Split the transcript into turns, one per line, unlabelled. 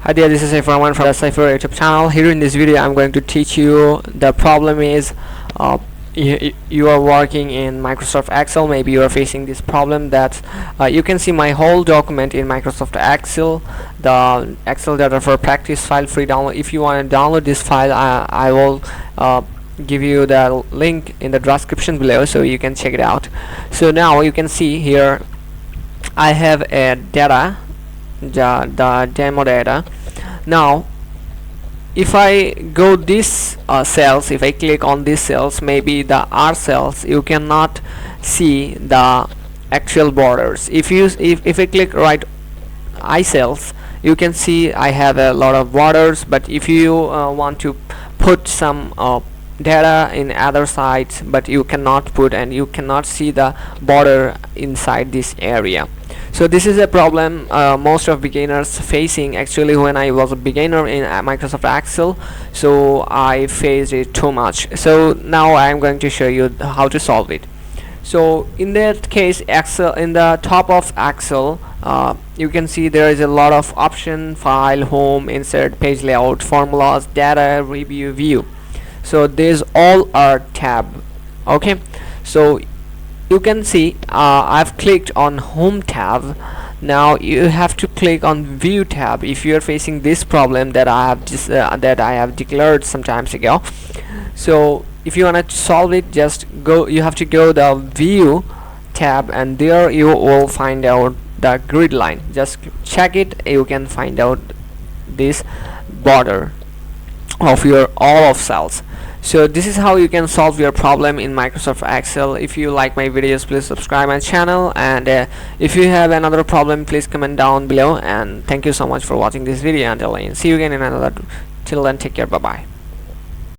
Hi there, this is Rahman from the Cypher YouTube channel. Here in this video I'm going to teach you the problem is you are working in Microsoft Excel. Maybe you are facing this problem that you can see my whole document in Microsoft Excel, the Excel data for practice file, free download. If you want to download this file, I will give you the link in the description below so you can check it out. So now you can see here I have a data, the demo data. Now if I go this cells, if I click on these cells, maybe the R cells, you cannot see the actual borders. If I click right I cells, you can see I have a lot of borders, but if you want to put some data in other sides, but you cannot put, and you cannot see the border inside this area. So this is a problem most of beginners facing. Actually, when I was a beginner in Microsoft Excel, so I faced it too much. So now I'm going to show you how to solve it. So in that case, Excel, in the top of Excel, you can see there is a lot of option: file, home, insert, page layout, formulas, data, review, view. So these all are tab. Okay, so you can see I've clicked on home tab. Now you have to click on view tab if you are facing this problem that I have just that I have declared some times ago. So if you want to solve it, just go, you have to go the view tab, and there you will find out the grid line. Just check it, you can find out this border of your all of cells. So this is how you can solve your problem in Microsoft Excel. If you like my videos, please subscribe my channel, and if you have another problem, please comment down below. And thank you so much for watching this video. Until then, see you again in another. Till then, take care, bye bye.